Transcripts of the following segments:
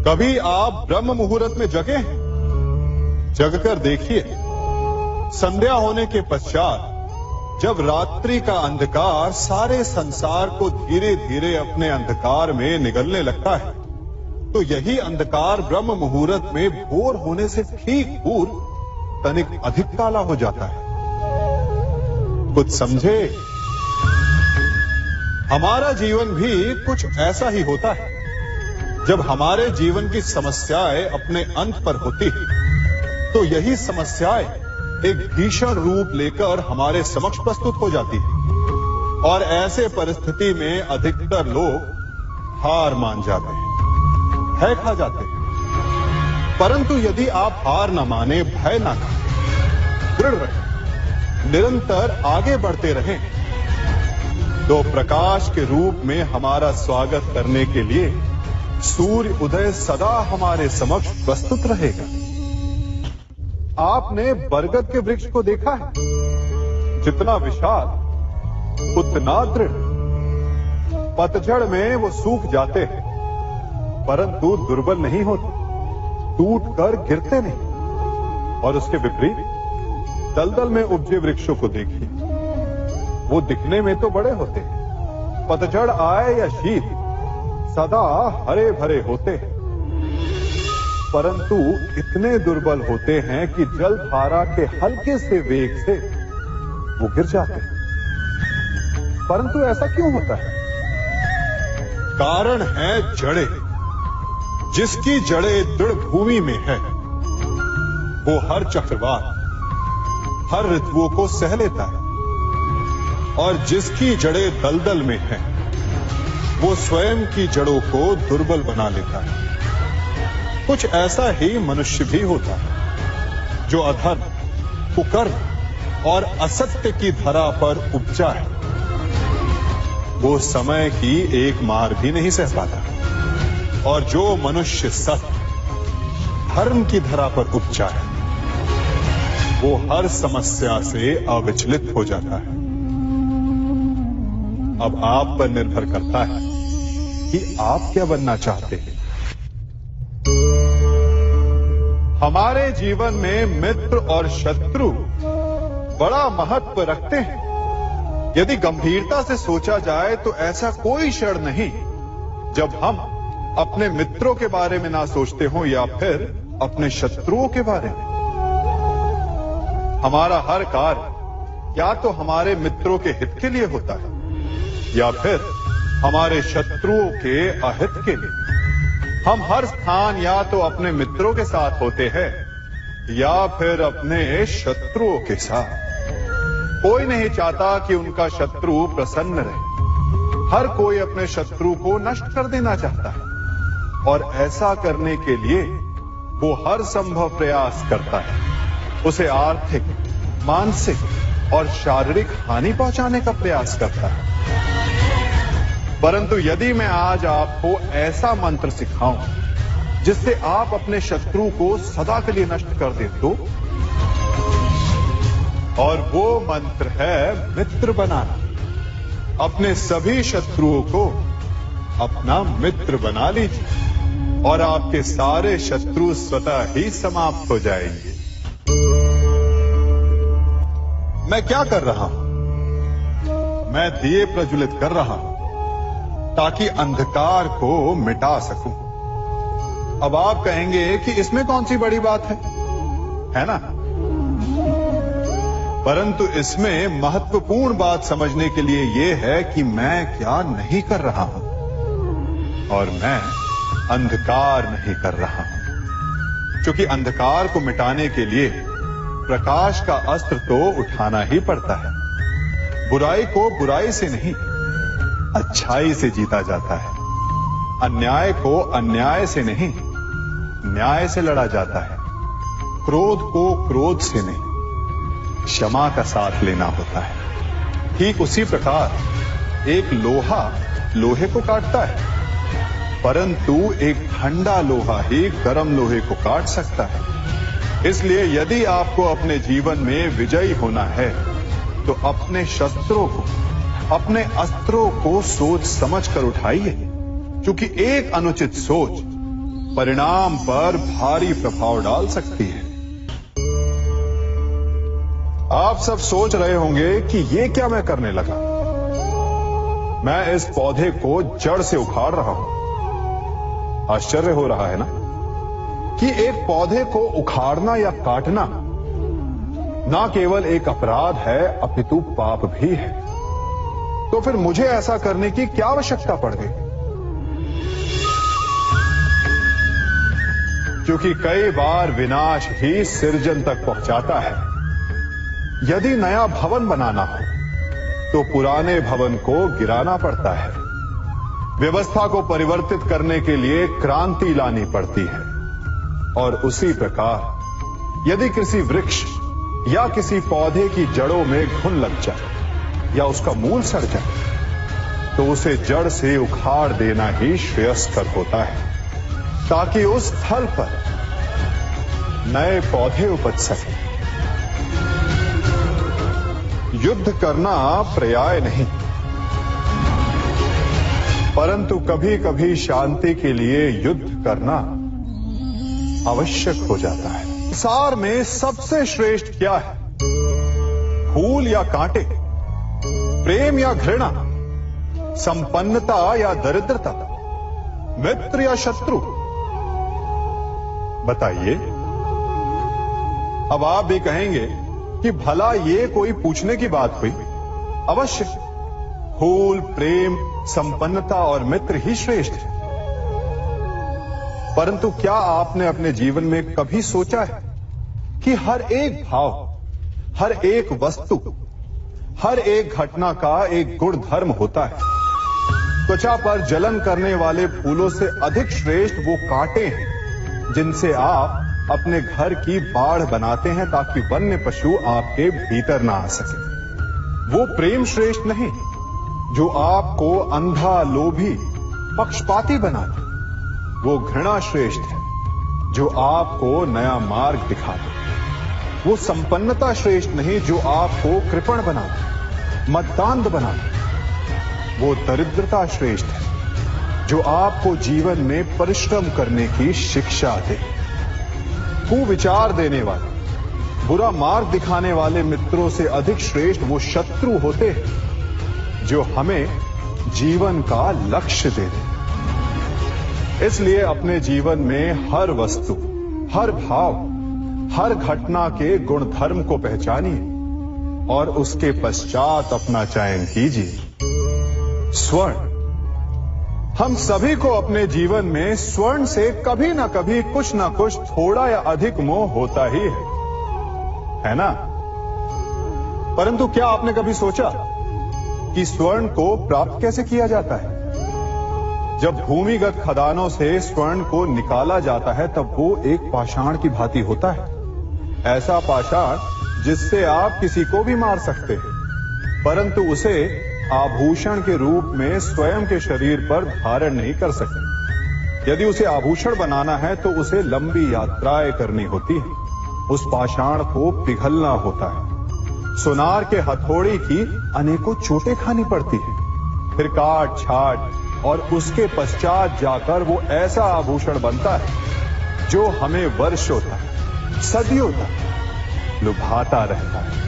कभी आप ब्रह्म मुहूर्त में जगे हैं? जगकर देखिए, संध्या होने के पश्चात जब रात्रि का अंधकार सारे संसार को धीरे धीरे अपने अंधकार में निगलने लगता है, तो यही अंधकार ब्रह्म मुहूर्त में भोर होने से ठीक पूर्व तनिक अधिक काला हो जाता है। कुछ समझे? हमारा जीवन भी कुछ ऐसा ही होता है। जब हमारे जीवन की समस्याएं अपने अंत पर होती है, तो यही समस्याएं एक भीषण रूप लेकर हमारे समक्ष प्रस्तुत हो जाती है और ऐसे परिस्थिति में अधिकतर लोग हार मान जाते हैं, भय खा जाते हैं। परंतु यदि आप हार न माने, भय न खाएं, दृढ़ रहें, निरंतर आगे बढ़ते रहें, तो प्रकाश के रूप में हमारा स्वागत करने के लिए सूर्य उदय सदा हमारे समक्ष प्रस्तुत रहेगा। आपने बरगद के वृक्ष को देखा है? जितना विशाल उतना दृढ़। पतझड़ में वो सूख जाते हैं, परंतु दुर्बल नहीं होते, टूटकर गिरते नहीं। और उसके विपरीत दलदल में उपजे वृक्षों को देखिए, वो दिखने में तो बड़े होते हैं, पतझड़ आए या शीत सदा हरे भरे होते हैं, परंतु इतने दुर्बल होते हैं कि जल धारा के हल्के से वेग से वो गिर जाते हैं। परंतु ऐसा क्यों होता है? कारण है जड़ें। जिसकी जड़ें दृढ़ भूमि में है, वो हर चक्रवात, हर ऋतुओं को सह लेता है, और जिसकी जड़ें दलदल में है, वो स्वयं की जड़ों को दुर्बल बना लेता है। कुछ ऐसा ही मनुष्य भी होता है, जो अधर्म, कुकर्म और असत्य की धरा पर उपजा है। वो समय की एक मार भी नहीं सह पाता, और जो मनुष्य सत्य, धर्म की धरा पर उपजा है, वो हर समस्या से अविचलित हो जाता है। अब आप पर निर्भर करता है कि आप क्या बनना चाहते हैं। हमारे जीवन में मित्र और शत्रु बड़ा महत्व रखते हैं। यदि गंभीरता से सोचा जाए तो ऐसा कोई क्षण नहीं जब हम अपने मित्रों के बारे में ना सोचते हो या फिर अपने शत्रुओं के बारे में। हमारा हर कार्य या तो हमारे मित्रों के हित के लिए होता है या फिर हमारे शत्रुओं के अहित के लिए। हम हर स्थान या तो अपने मित्रों के साथ होते हैं या फिर अपने शत्रुओं के साथ। कोई नहीं चाहता कि उनका शत्रु प्रसन्न रहे। हर कोई अपने शत्रु को नष्ट कर देना चाहता है, और ऐसा करने के लिए वो हर संभव प्रयास करता है। उसे आर्थिक, मानसिक और शारीरिक हानि पहुंचाने का प्रयास करता है। परंतु यदि मैं आज आपको ऐसा मंत्र सिखाऊं जिससे आप अपने शत्रु को सदा के लिए नष्ट कर दे तो, और वो मंत्र है मित्र बनाना। अपने सभी शत्रुओं को अपना मित्र बना लीजिए और आपके सारे शत्रु स्वतः ही समाप्त हो जाएंगे। मैं क्या कर रहा हूं? मैं दिए प्रज्वलित कर रहा हूं ताकि अंधकार को मिटा सकूं। अब आप कहेंगे कि इसमें कौन सी बड़ी बात है ना? परंतु इसमें महत्वपूर्ण बात समझने के लिए यह है कि मैं क्या नहीं कर रहा हूं, और मैं अंधकार नहीं कर रहा हूं। क्योंकि अंधकार को मिटाने के लिए प्रकाश का अस्त्र तो उठाना ही पड़ता है। बुराई को बुराई से नहीं, अच्छाई से जीता जाता है। अन्याय को अन्याय से नहीं, न्याय से लड़ा जाता है। क्रोध को क्रोध से नहीं, क्षमा का साथ लेना होता है। ठीक उसी प्रकार एक लोहा लोहे को काटता है, परंतु एक ठंडा लोहा ही गर्म लोहे को काट सकता है। इसलिए यदि आपको अपने जीवन में विजयी होना है तो अपने शस्त्रों को, अपने अस्त्रों को सोच समझ कर उठाइए, क्योंकि एक अनुचित सोच परिणाम पर भारी प्रभाव डाल सकती है। आप सब सोच रहे होंगे कि ये क्या मैं करने लगा। मैं इस पौधे को जड़ से उखाड़ रहा हूं। आश्चर्य हो रहा है ना कि एक पौधे को उखाड़ना या काटना ना केवल एक अपराध है अपितु पाप भी है। तो फिर मुझे ऐसा करने की क्या आवश्यकता पड़ गई? क्योंकि कई बार विनाश ही सृजन तक पहुंचाता है। यदि नया भवन बनाना हो तो पुराने भवन को गिराना पड़ता है। व्यवस्था को परिवर्तित करने के लिए क्रांति लानी पड़ती है। और उसी प्रकार यदि किसी वृक्ष या किसी पौधे की जड़ों में घुन लग जाए या उसका मूल सड़ जाए तो उसे जड़ से उखाड़ देना ही श्रेयस्कर होता है, ताकि उस स्थल पर नए पौधे उपज सके। युद्ध करना पर्याय नहीं, परंतु कभी कभी शांति के लिए युद्ध करना आवश्यक हो जाता है। संसार में सबसे श्रेष्ठ क्या है? फूल या कांटे, प्रेम या घृणा, संपन्नता या दरिद्रता, मित्र या शत्रु? बताइए। अब आप भी कहेंगे कि भला ये कोई पूछने की बात हुई? अवश्य, फूल, प्रेम, संपन्नता और मित्र ही श्रेष्ठ है। परंतु क्या आपने अपने जीवन में कभी सोचा है कि हर एक भाव, हर एक वस्तु, हर एक घटना का एक गुण धर्म होता है? त्वचा पर जलन करने वाले फूलों से अधिक श्रेष्ठ वो कांटे हैं जिनसे आप अपने घर की बाढ़ बनाते हैं ताकि वन्य पशु आपके भीतर ना आ सके। वो प्रेम श्रेष्ठ नहीं जो आपको अंधा, लोभी, पक्षपाती बनाता। वो घृणा श्रेष्ठ है जो आपको नया मार्ग दिखाता। वो संपन्नता श्रेष्ठ नहीं जो आपको कृपण बनाता, मद्दांध बनाता। वो दरिद्रता श्रेष्ठ है जो आपको जीवन में परिश्रम करने की शिक्षा दे। कुविचार देने वाले, बुरा मार्ग दिखाने वाले मित्रों से अधिक श्रेष्ठ वो शत्रु होते हैं जो हमें जीवन का लक्ष्य दे दें। इसलिए अपने जीवन में हर वस्तु, हर भाव, हर घटना के गुण धर्म को पहचानिए और उसके पश्चात अपना चयन कीजिए। स्वर्ण। हम सभी को अपने जीवन में स्वर्ण से कभी ना कभी कुछ ना कुछ थोड़ा या अधिक मोह होता ही है ना? परंतु क्या आपने कभी सोचा कि स्वर्ण को प्राप्त कैसे किया जाता है? जब भूमिगत खदानों से स्वर्ण को निकाला जाता है तब वो एक पाषाण की भांति होता है। ऐसा पाषाण जिससे आप किसी को भी मार सकते हैं, परंतु उसे आभूषण के रूप में स्वयं के शरीर पर धारण नहीं कर सकते। यदि उसे आभूषण बनाना है तो उसे लंबी यात्राएं करनी होती है। उस पाषाण को पिघलना होता है। सोनार के हथौड़ी की अनेकों चोटें खानी पड़ती है। फिर काट छाट और उसके पश्चात जाकर वो ऐसा आभूषण बनता है जो हमें वर्षों तक, सदियों तक लुभाता रहता है।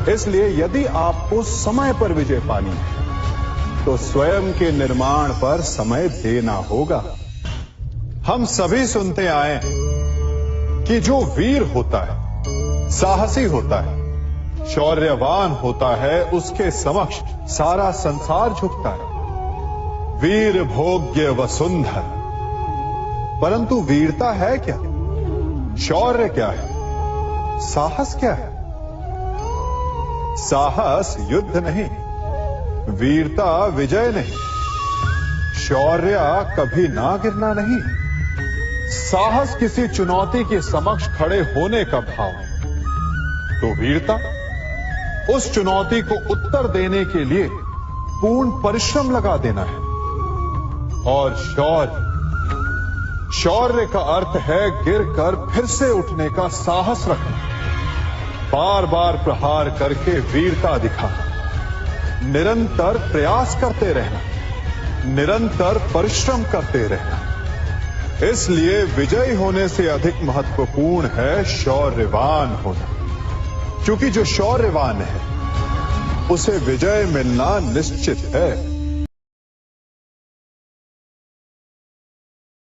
इसलिए यदि आपको समय पर विजय पानी है तो स्वयं के निर्माण पर समय देना होगा। हम सभी सुनते आए हैं कि जो वीर होता है, साहसी होता है, शौर्यवान होता है, उसके समक्ष सारा संसार झुकता है। वीर भोग्य वसुंधर। परंतु वीरता है क्या? शौर्य क्या है? साहस क्या है? साहस युद्ध नहीं, वीरता विजय नहीं, शौर्य कभी ना गिरना नहीं। साहस किसी चुनौती के समक्ष खड़े होने का भाव है, तो वीरता उस चुनौती को उत्तर देने के लिए पूर्ण परिश्रम लगा देना है। और शौर्य का अर्थ है गिरकर फिर से उठने का साहस रखना, बार बार प्रहार करके वीरता दिखाना, निरंतर प्रयास करते रहना, निरंतर परिश्रम करते रहना। इसलिए विजयी होने से अधिक महत्वपूर्ण है शौर्यवान होना, क्योंकि जो शौर्यवान है उसे विजय मिलना निश्चित है।